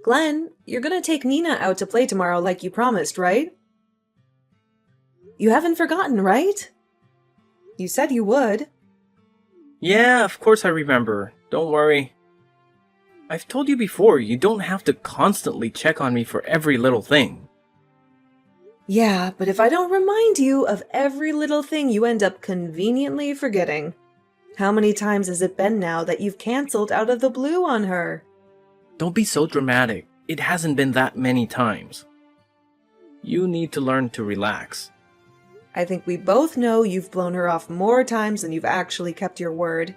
Glenn, you're gonna take Nina out to play tomorrow like you promised, right? You haven't forgotten, right? You said you would. Yeah, of course I remember. Don't worry. I've told you before, you don't have to constantly check on me for every little thing. Yeah, but if I don't remind you of every little thing, you end up conveniently forgetting. How many times has it been now that you've canceled out of the blue on her? Don't be so dramatic. It hasn't been that many times. You need to learn to relax. I think we both know you've blown her off more times than you've actually kept your word.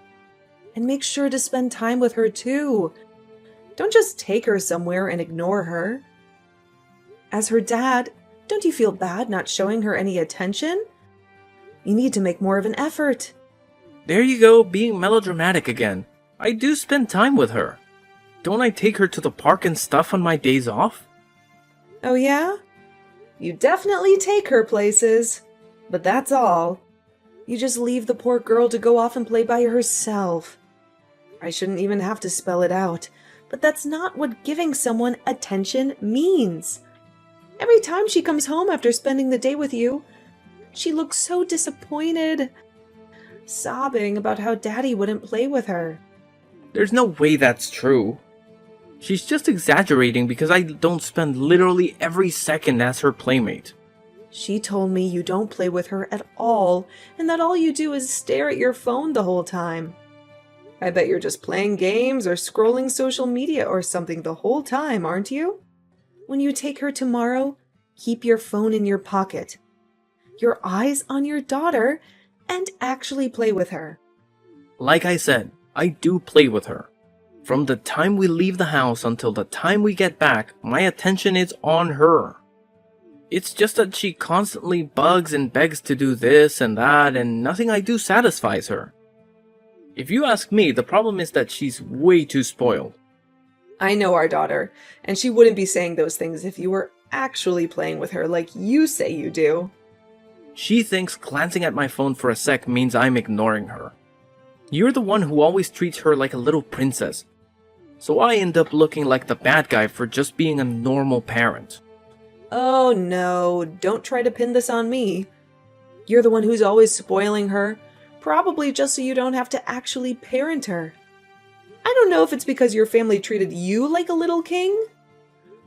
And make sure to spend time with her too. Don't just take her somewhere and ignore her. As her dad, don't you feel bad not showing her any attention? You need to make more of an effort. There you go, being melodramatic again. I do spend time with her. Don't I take her to the park and stuff on my days off? Oh yeah? You definitely take her places. But that's all. You just leave the poor girl to go off and play by herself. I shouldn't even have to spell it out, but that's not what giving someone attention means. Every time she comes home after spending the day with you, she looks so disappointed, sobbing about how Daddy wouldn't play with her. There's no way that's true. She's just exaggerating because I don't spend literally every second as her playmate. She told me you don't play with her at all, and that all you do is stare at your phone the whole time. I bet you're just playing games or scrolling social media or something the whole time, aren't you? When you take her tomorrow, keep your phone in your pocket, your eyes on your daughter, and actually play with her. Like I said, I do play with her. From the time we leave the house until the time we get back, my attention is on her. It's just that she constantly bugs and begs to do this and that, and nothing I do satisfies her. If you ask me, the problem is that she's way too spoiled. I know our daughter, and she wouldn't be saying those things if you were actually playing with her like you say you do. She thinks glancing at my phone for a sec means I'm ignoring her. You're the one who always treats her like a little princess, so I end up looking like the bad guy for just being a normal parent. Oh no, don't try to pin this on me. You're the one who's always spoiling her, probably just so you don't have to actually parent her. I don't know if it's because your family treated you like a little king,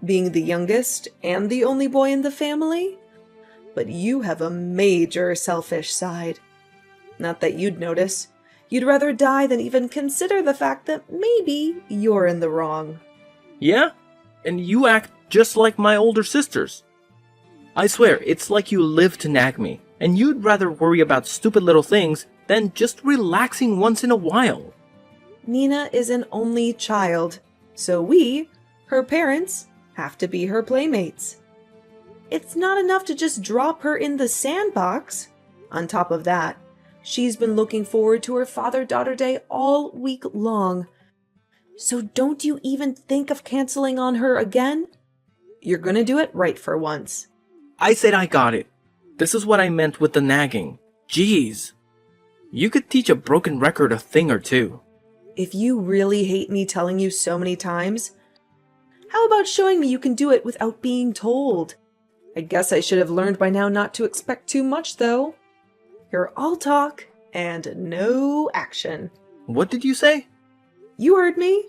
being the youngest and the only boy in the family, but you have a major selfish side. Not that you'd notice. You'd rather die than even consider the fact that maybe you're in the wrong. Yeah? And you act just like my older sisters. I swear, it's like you live to nag me, and you'd rather worry about stupid little things than just relaxing once in a while. Nina is an only child, so we, her parents, have to be her playmates. It's not enough to just drop her in the sandbox. On top of that, she's been looking forward to her father-daughter day all week long. So don't you even think of canceling on her again? You're gonna do it right for once. I said I got it. This is what I meant with the nagging. Jeez. You could teach a broken record a thing or two. If you really hate me telling you so many times, how about showing me you can do it without being told? I guess I should have learned by now not to expect too much, though. You're all talk and no action. What did you say? You heard me.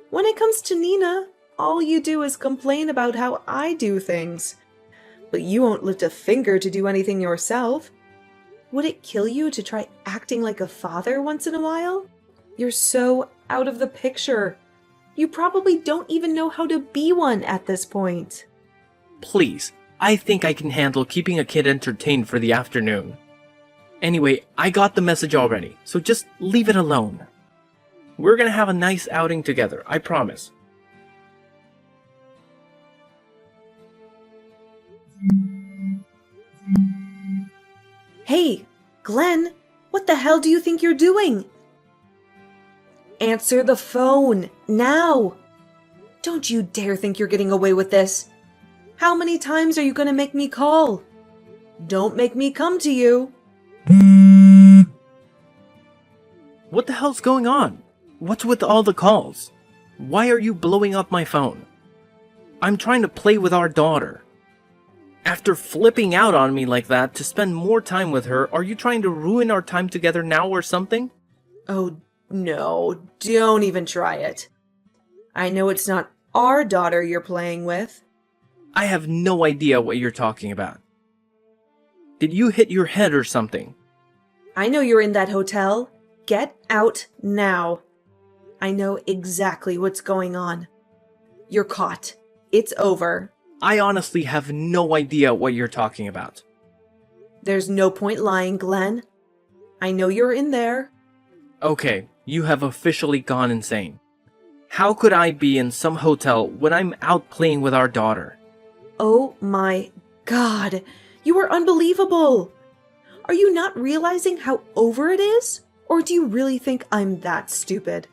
When it comes to Nina, all you do is complain about how I do things. But you won't lift a finger to do anything yourself. Would it kill you to try acting like a father once in a while? You're so out of the picture. You probably don't even know how to be one at this point. Please, I think I can handle keeping a kid entertained for the afternoon. Anyway, I got the message already, so just leave it alone. We're gonna have a nice outing together, I promise. Hey, Glenn, what the hell do you think you're doing? Answer the phone, now! Don't you dare think you're getting away with this. How many times are you gonna make me call? Don't make me come to you. What the hell's going on? What's with all the calls? Why are you blowing up my phone? I'm trying to play with our daughter. After flipping out on me like that to spend more time with her, are you trying to ruin our time together now or something? Oh, no, don't even try it. I know it's not our daughter you're playing with. I have no idea what you're talking about. Did you hit your head or something? I know you're in that hotel. Get out now. I know exactly what's going on. You're caught. It's over. I honestly have no idea what you're talking about. There's no point lying, Glenn. I know you're in there. Okay, you have officially gone insane. How could I be in some hotel when I'm out playing with our daughter? Oh my God, you are unbelievable. Are you not realizing how over it is? Or do you really think I'm that stupid?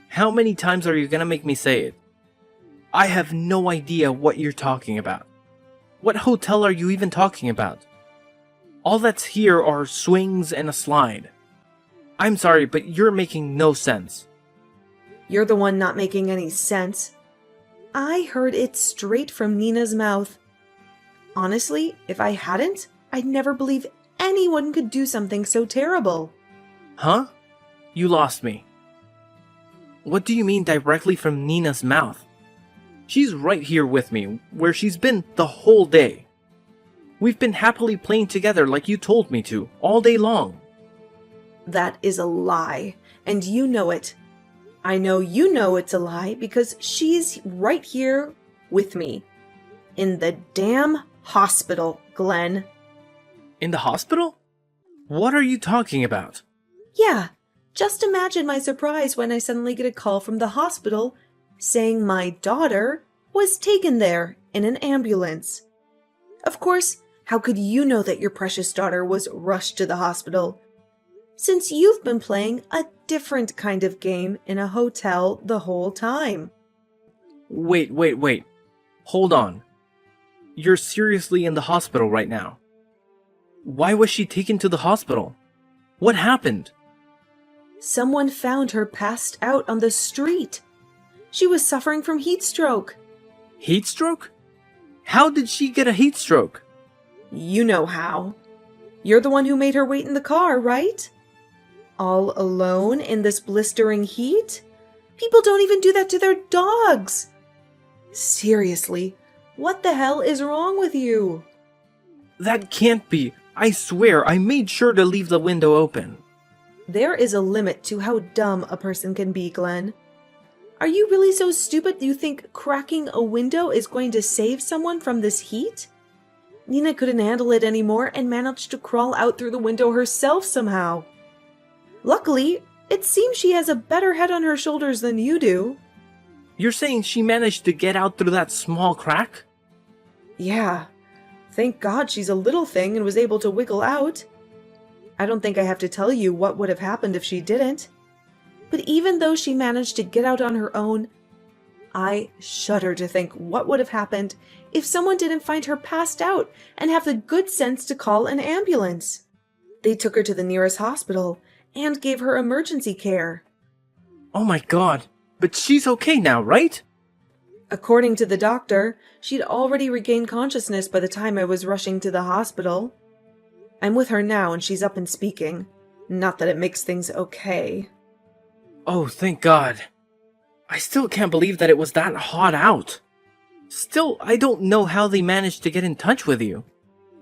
How many times are you gonna make me say it? I have no idea what you're talking about. What hotel are you even talking about? All that's here are swings and a slide. I'm sorry, but you're making no sense. You're the one not making any sense. I heard it straight from Nina's mouth. Honestly, if I hadn't, I'd never believe anyone could do something so terrible. Huh? You lost me. What do you mean directly from Nina's mouth? She's right here with me, where she's been the whole day. We've been happily playing together like you told me to, all day long. That is a lie, and you know it. I know you know it's a lie because she's right here with me. In the damn hospital, Glenn. In the hospital? What are you talking about? Yeah, just imagine my surprise when I suddenly get a call from the hospital saying my daughter was taken there in an ambulance. Of course, how could you know that your precious daughter was rushed to the hospital? Since you've been playing a different kind of game in a hotel the whole time. Wait. Hold on. You're seriously in the hospital right now. Why was she taken to the hospital? What happened? Someone found her passed out on the street. She was suffering from heat stroke. Heat stroke? How did she get a heat stroke? You know how. You're the one who made her wait in the car, right? All alone in this blistering heat? People don't even do that to their dogs. Seriously, what the hell is wrong with you? That can't be. I swear, I made sure to leave the window open. There is a limit to how dumb a person can be, Glenn. Are you really so stupid you think cracking a window is going to save someone from this heat? Nina couldn't handle it anymore and managed to crawl out through the window herself somehow. Luckily, it seems she has a better head on her shoulders than you do. You're saying she managed to get out through that small crack? Yeah. Thank God she's a little thing and was able to wiggle out. I don't think I have to tell you what would have happened if she didn't. But even though she managed to get out on her own, I shudder to think what would have happened if someone didn't find her passed out and have the good sense to call an ambulance. They took her to the nearest hospital and gave her emergency care. Oh my god, but she's okay now, right? According to the doctor, she'd already regained consciousness by the time I was rushing to the hospital. I'm with her now and she's up and speaking. Not that it makes things okay. Oh, thank God. I still can't believe that it was that hot out. Still, I don't know how they managed to get in touch with you.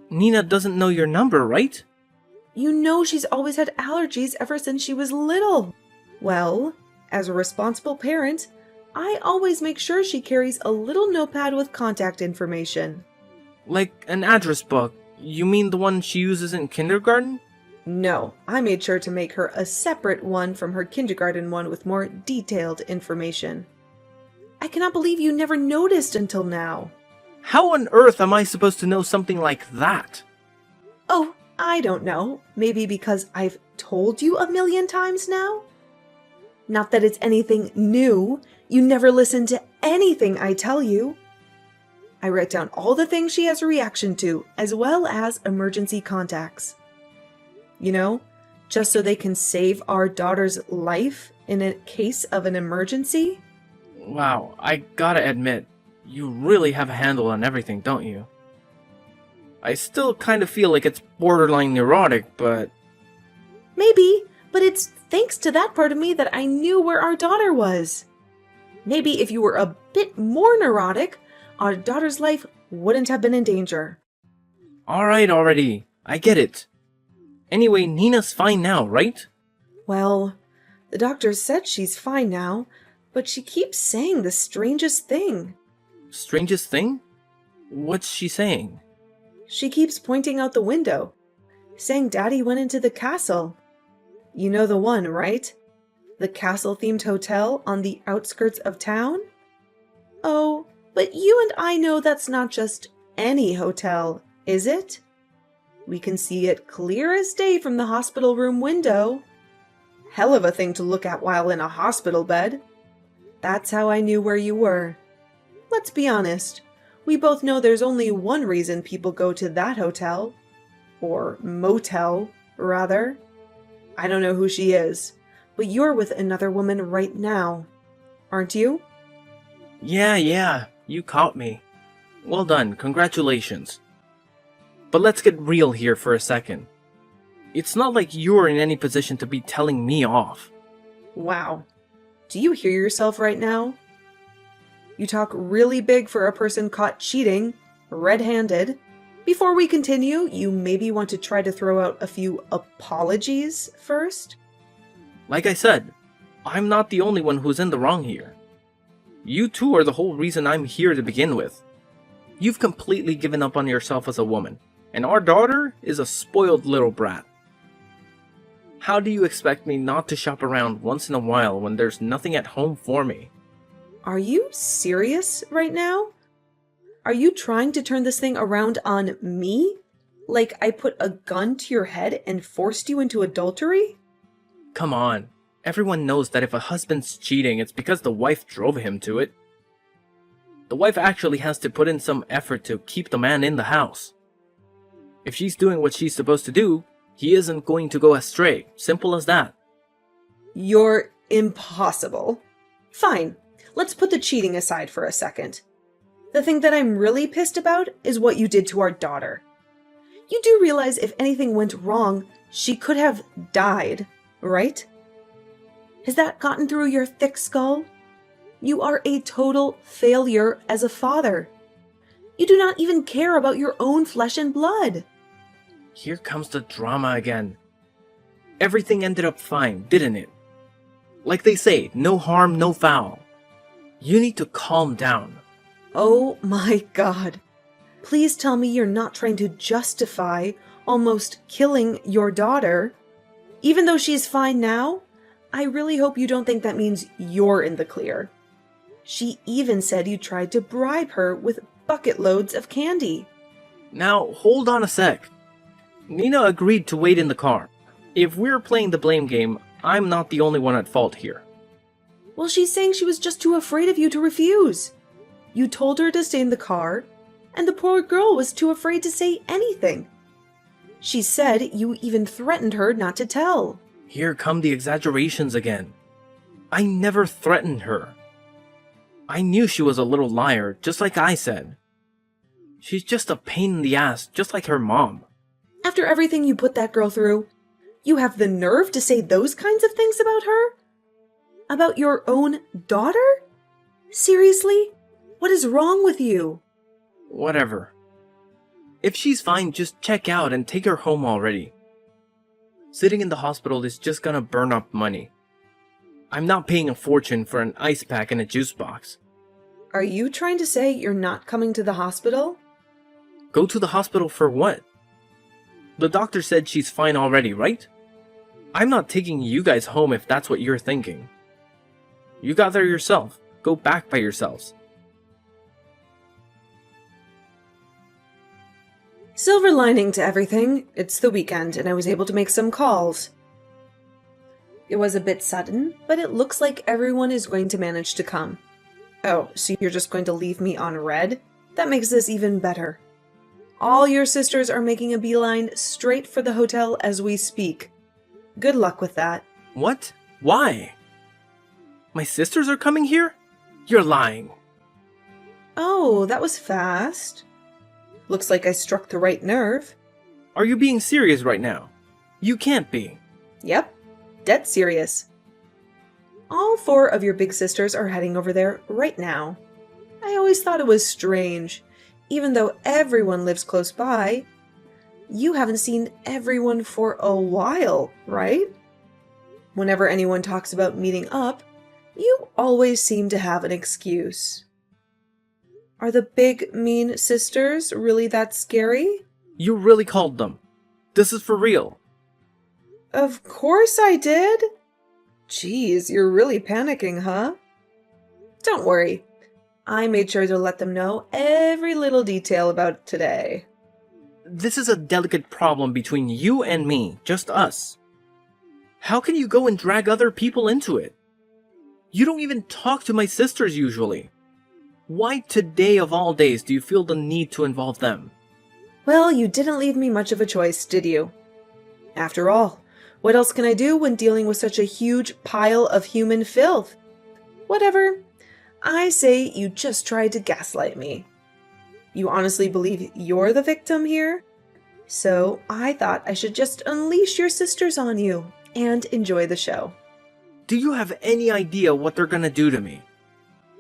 Nina doesn't know your number, right? You know she's always had allergies ever since she was little. Well, as a responsible parent, I always make sure she carries a little notepad with contact information. Like an address book. You mean the one she uses in kindergarten? No, I made sure to make her a separate one from her kindergarten one with more detailed information. I cannot believe you never noticed until now. How on earth am I supposed to know something like that? Oh, I don't know. Maybe because I've told you a million times now? Not that it's anything new. You never listen to anything I tell you. I write down all the things she has a reaction to, as well as emergency contacts. You know, just so they can save our daughter's life in a case of an emergency. Wow, I gotta admit, You really have a handle on everything, don't you? I still kind of feel like it's borderline neurotic, but Maybe, but it's thanks to that part of me that I knew where our daughter was. Maybe if you were a bit more neurotic, our daughter's life wouldn't have been in danger. alright already. I get it. Anyway, Nina's fine now, right? Well, the doctor said she's fine now, but she keeps saying the strangest thing. Strangest thing? What's she saying? She keeps pointing out the window, saying Daddy went into the castle. You know the one, right? The castle-themed hotel on the outskirts of town? Oh, but you and I know that's not just any hotel, is it? We can see it clear as day from the hospital room window. Hell of a thing to look at while in a hospital bed. That's how I knew where you were. Let's be honest. We both know there's only one reason people go to that hotel. Or motel, rather. I don't know who she is, but you're with another woman right now. Aren't you? Yeah, you caught me. Well done, congratulations. But let's get real here for a second. It's not like you're in any position to be telling me off. Wow. Do you hear yourself right now? You talk really big for a person caught cheating, red-handed. Before we continue, you maybe want to try to throw out a few apologies first? Like I said, I'm not the only one who's in the wrong here. You two are the whole reason I'm here to begin with. You've completely given up on yourself as a woman, and our daughter is a spoiled little brat. How do you expect me not to shop around once in a while when there's nothing at home for me? Are you serious right now? Are you trying to turn this thing around on me? Like I put a gun to your head and forced you into adultery? Come on, everyone knows that if a husband's cheating, it's because the wife drove him to it. The wife actually has to put in some effort to keep the man in the house. If she's doing what she's supposed to do, he isn't going to go astray. Simple as that. You're impossible. Fine, let's put the cheating aside for a second. The thing that I'm really pissed about is what you did to our daughter. You do realize if anything went wrong, she could have died, right? Has that gotten through your thick skull? You are a total failure as a father. You do not even care about your own flesh and blood. Here comes the drama again. Everything ended up fine, didn't it? Like they say, no harm, no foul. You need to calm down. Oh my God. Please tell me you're not trying to justify almost killing your daughter. Even though she's fine now, I really hope you don't think that means you're in the clear. She even said you tried to bribe her with bucket loads of candy. Now, hold on a sec. Nina agreed to wait in the car. If we're playing the blame game, I'm not the only one at fault here. Well, she's saying she was just too afraid of you to refuse. You told her to stay in the car, and the poor girl was too afraid to say anything. She said you even threatened her not to tell. Here come the exaggerations again. I never threatened her. I knew she was a little liar, just like I said. She's just a pain in the ass, just like her mom. After everything you put that girl through, you have the nerve to say those kinds of things about her? About your own daughter? Seriously? What is wrong with you? Whatever. If she's fine, just check out and take her home already. Sitting in the hospital is just gonna burn up money. I'm not paying a fortune for an ice pack and a juice box. Are you trying to say you're not coming to the hospital? Go to the hospital for what? The doctor said she's fine already, right? I'm not taking you guys home if that's what you're thinking. You got there yourself. Go back by yourselves. Silver lining to everything, it's the weekend and I was able to make some calls. It was a bit sudden, but it looks like everyone is going to manage to come. Oh, so you're just going to leave me on red? That makes this even better. All your sisters are making a beeline straight for the hotel as we speak. Good luck with that. What? Why? My sisters are coming here? You're lying. Oh, that was fast. Looks like I struck the right nerve. Are you being serious right now? You can't be. Yep, dead serious. All 4 of your big sisters are heading over there right now. I always thought it was strange. Even though everyone lives close by, you haven't seen everyone for a while, right? Whenever anyone talks about meeting up, you always seem to have an excuse. Are the big, mean sisters really that scary? You really called them. This is for real. Of course I did. Geez, you're really panicking, huh? Don't worry. I made sure to let them know every little detail about today. This is a delicate problem between you and me, just us. How can you go and drag other people into it? You don't even talk to my sisters usually. Why today of all days do you feel the need to involve them? Well, you didn't leave me much of a choice, did you? After all, what else can I do when dealing with such a huge pile of human filth? Whatever. I say you just tried to gaslight me. You honestly believe you're the victim here? So I thought I should just unleash your sisters on you and enjoy the show. Do you have any idea what they're gonna do to me?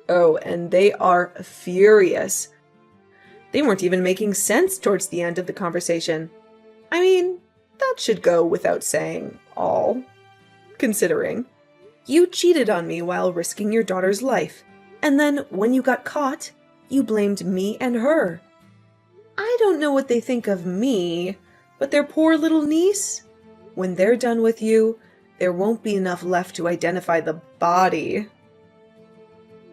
Oh, and they are furious. They weren't even making sense towards the end of the conversation. I mean, that should go without saying, all. Considering. You cheated on me while risking your daughter's life, and then when you got caught, you blamed me and her. I don't know what they think of me, but their poor little niece? When they're done with you, there won't be enough left to identify the body.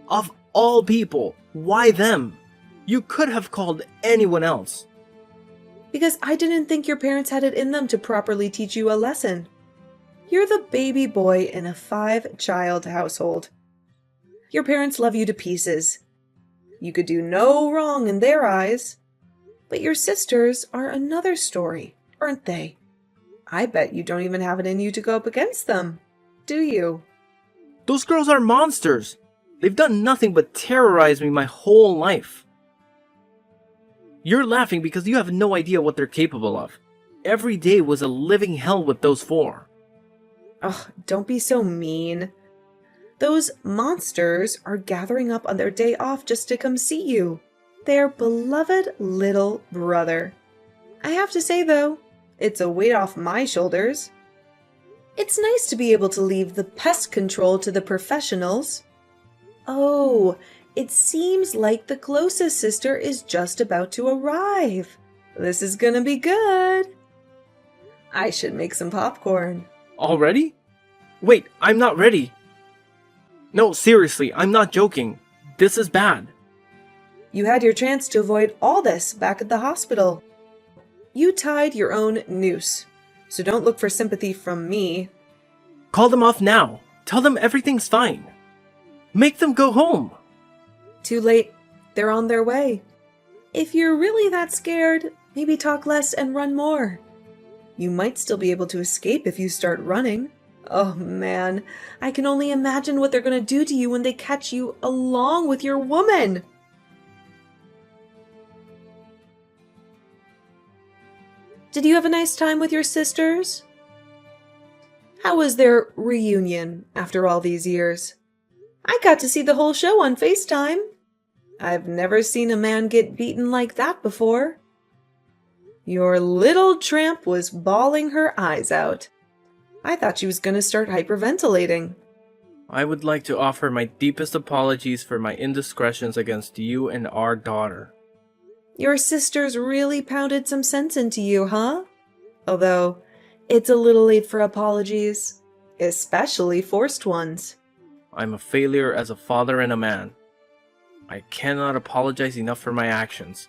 Of all people, why them? You could have called anyone else. Because I didn't think your parents had it in them to properly teach you a lesson. You're the baby boy in a 5-child household. Your parents love you to pieces. You could do no wrong in their eyes. But your sisters are another story, aren't they? I bet you don't even have it in you to go up against them, do you? Those girls are monsters. They've done nothing but terrorize me my whole life. You're laughing because you have no idea what they're capable of. Every day was a living hell with those 4. Ugh, don't be so mean. Those monsters are gathering up on their day off just to come see you. Their beloved little brother. I have to say, though, it's a weight off my shoulders. It's nice to be able to leave the pest control to the professionals. Oh, it seems like the closest sister is just about to arrive. This is gonna be good. I should make some popcorn. Already? Wait, I'm not ready. No, seriously, I'm not joking. This is bad. You had your chance to avoid all this back at the hospital. You tied your own noose, so don't look for sympathy from me. Call them off now. Tell them everything's fine. Make them go home. Too late. They're on their way. If you're really that scared, maybe talk less and run more. You might still be able to escape if you start running. Oh man, I can only imagine what they're gonna do to you when they catch you along with your woman. Did you have a nice time with your sisters? How was their reunion after all these years? I got to see the whole show on FaceTime. I've never seen a man get beaten like that before. Your little tramp was bawling her eyes out. I thought she was going to start hyperventilating. I would like to offer my deepest apologies for my indiscretions against you and our daughter. Your sisters really pounded some sense into you, huh? Although, it's a little late for apologies, especially forced ones. I'm a failure as a father and a man. I cannot apologize enough for my actions.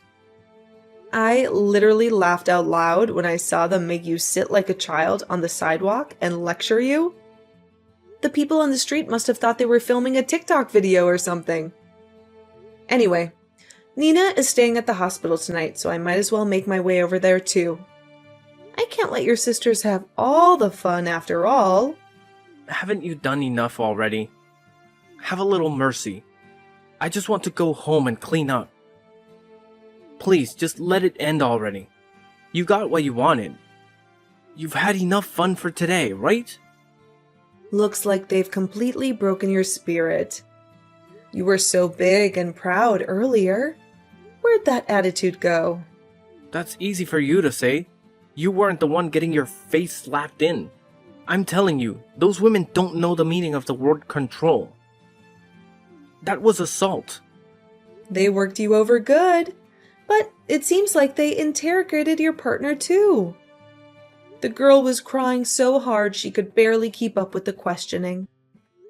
I literally laughed out loud when I saw them make you sit like a child on the sidewalk and lecture you. The people on the street must have thought they were filming a TikTok video or something. Anyway, Nina is staying at the hospital tonight, so I might as well make my way over there too. I can't let your sisters have all the fun after all. Haven't you done enough already? Have a little mercy. I just want to go home and clean up. Please, just let it end already. You got what you wanted. You've had enough fun for today, right? Looks like they've completely broken your spirit. You were so big and proud earlier. Where'd that attitude go? That's easy for you to say. You weren't the one getting your face slapped in. I'm telling you, those women don't know the meaning of the word control. That was assault. They worked you over good, but it seems like they interrogated your partner too. The girl was crying so hard she could barely keep up with the questioning.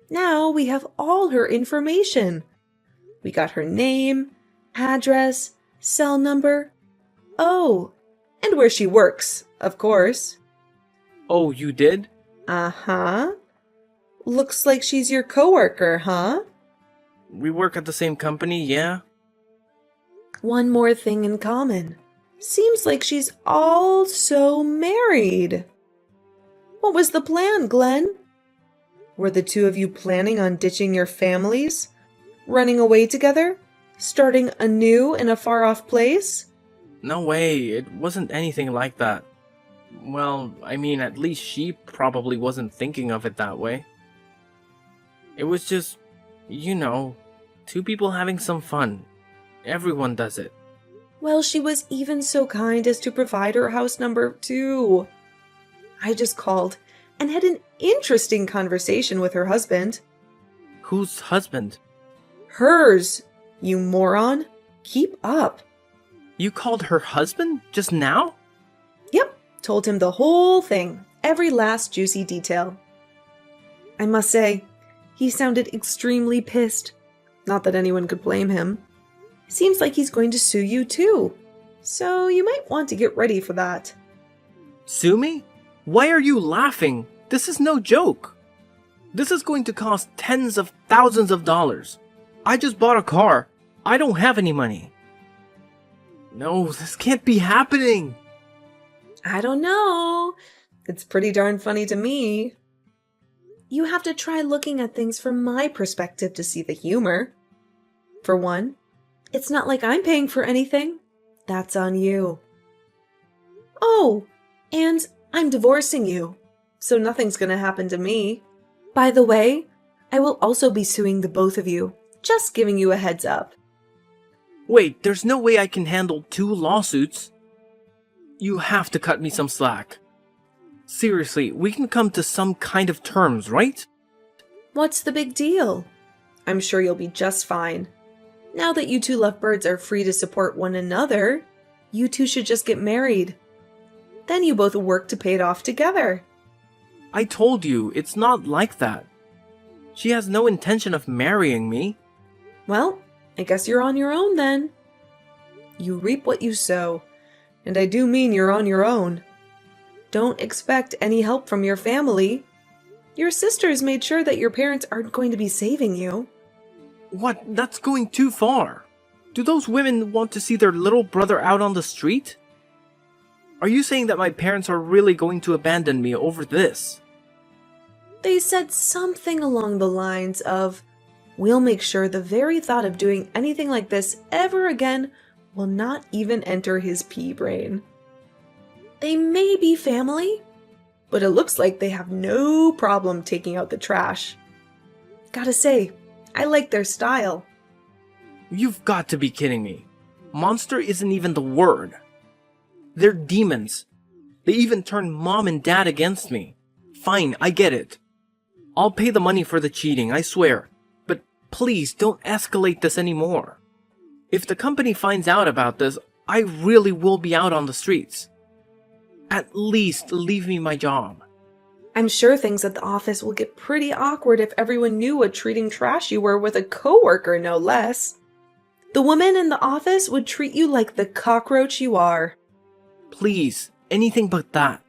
Now we have all her information. We got her name, address, cell number. Oh, and where she works, of course. Oh, you did? Uh-huh. Looks like she's your coworker, huh? We work at the same company, yeah? One more thing in common. Seems like she's also married. What was the plan, Glenn? Were the two of you planning on ditching your families? Running away together? Starting anew in a far-off place? No way, it wasn't anything like that. Well, I mean, at least she probably wasn't thinking of it that way. It was just, two people having some fun. Everyone does it. Well, she was even so kind as to provide her house number too. I just called and had an interesting conversation with her husband. Whose husband? Hers, you moron. Keep up. You called her husband just now? Yep, told him the whole thing, every last juicy detail. I must say, he sounded extremely pissed. Not that anyone could blame him. Seems like he's going to sue you too. So you might want to get ready for that. Sue me? Why are you laughing? This is no joke. This is going to cost tens of thousands of dollars. I just bought a car. I don't have any money. No, this can't be happening. I don't know. It's pretty darn funny to me. You have to try looking at things from my perspective to see the humor. For one, it's not like I'm paying for anything. That's on you. Oh, and I'm divorcing you, so nothing's gonna happen to me. By the way, I will also be suing the both of you. Just giving you a heads up. Wait, there's no way I can handle 2 lawsuits. You have to cut me some slack. Seriously, we can come to some kind of terms, right? What's the big deal? I'm sure you'll be just fine. Now that you two lovebirds are free to support one another, you two should just get married. Then you both work to pay it off together. I told you, it's not like that. She has no intention of marrying me. Well, I guess you're on your own then. You reap what you sow, and I do mean you're on your own. Don't expect any help from your family. Your sisters made sure that your parents aren't going to be saving you. What? That's going too far. Do those women want to see their little brother out on the street? Are you saying that my parents are really going to abandon me over this? They said something along the lines of, "We'll make sure the very thought of doing anything like this ever again will not even enter his pea brain." They may be family, but it looks like they have no problem taking out the trash. Gotta say, I like their style. You've got to be kidding me. Monster isn't even the word. They're demons. They even turned mom and dad against me. Fine, I get it. I'll pay the money for the cheating, I swear. But please don't escalate this anymore. If the company finds out about this, I really will be out on the streets. At least leave me my job. I'm sure things at the office will get pretty awkward if everyone knew what treating trash you were with a coworker, no less. The women in the office would treat you like the cockroach you are. Please, anything but that.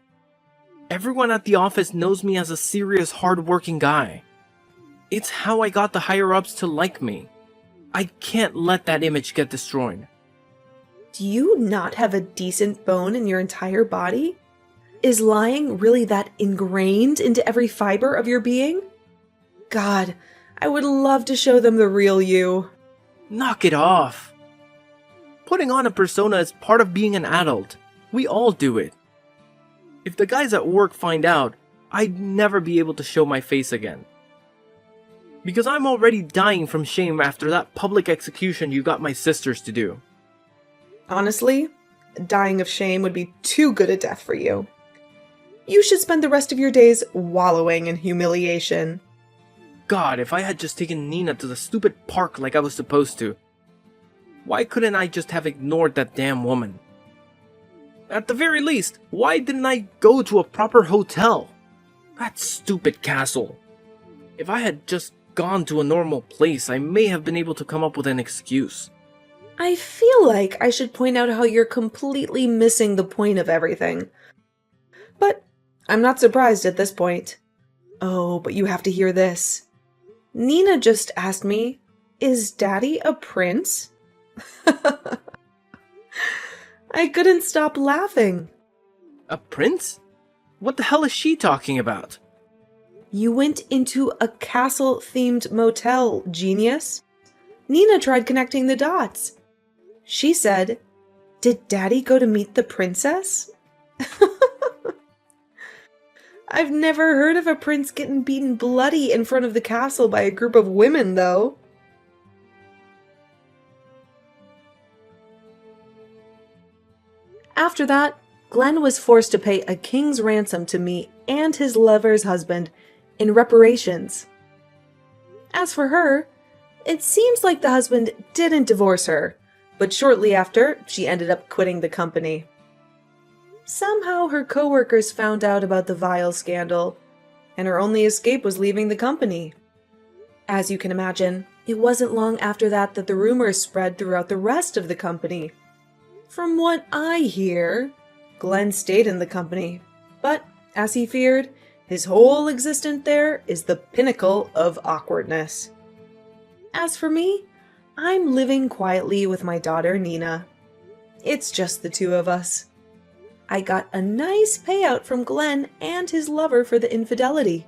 Everyone at the office knows me as a serious, hard-working guy. It's how I got the higher-ups to like me. I can't let that image get destroyed. Do you not have a decent bone in your entire body? Is lying really that ingrained into every fiber of your being? God, I would love to show them the real you. Knock it off. Putting on a persona is part of being an adult. We all do it. If the guys at work find out, I'd never be able to show my face again. Because I'm already dying from shame after that public execution you got my sisters to do. Honestly, dying of shame would be too good a death for you. You should spend the rest of your days wallowing in humiliation. God, if I had just taken Nina to the stupid park like I was supposed to. Why couldn't I just have ignored that damn woman? At the very least, why didn't I go to a proper hotel? That stupid castle. If I had just gone to a normal place, I may have been able to come up with an excuse. I feel like I should point out how you're completely missing the point of everything. But I'm not surprised at this point. Oh, but you have to hear this. Nina just asked me, is Daddy a prince? I couldn't stop laughing. A prince? What the hell is she talking about? You went into a castle-themed motel, genius. Nina tried connecting the dots. She said, did Daddy go to meet the princess? I've never heard of a prince getting beaten bloody in front of the castle by a group of women, though. After that, Glenn was forced to pay a king's ransom to me and his lover's husband in reparations. As for her, it seems like the husband didn't divorce her, but shortly after, she ended up quitting the company. Somehow her coworkers found out about the Vile scandal, and her only escape was leaving the company. As you can imagine, it wasn't long after that that the rumors spread throughout the rest of the company. From what I hear, Glenn stayed in the company, but as he feared, his whole existence there is the pinnacle of awkwardness. As for me, I'm living quietly with my daughter Nina. It's just the two of us. I got a nice payout from Glenn and his lover for the infidelity,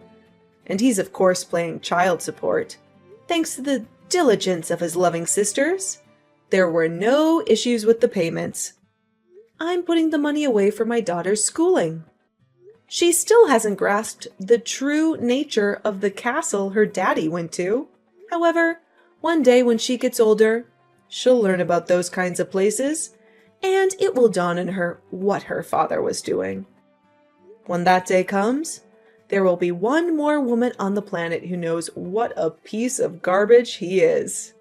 and he's of course playing child support. Thanks to the diligence of his loving sisters, there were no issues with the payments. I'm putting the money away for my daughter's schooling. She still hasn't grasped the true nature of the castle her daddy went to. However, one day when she gets older, she'll learn about those kinds of places, and it will dawn on her what her father was doing. When that day comes, there will be one more woman on the planet who knows what a piece of garbage he is.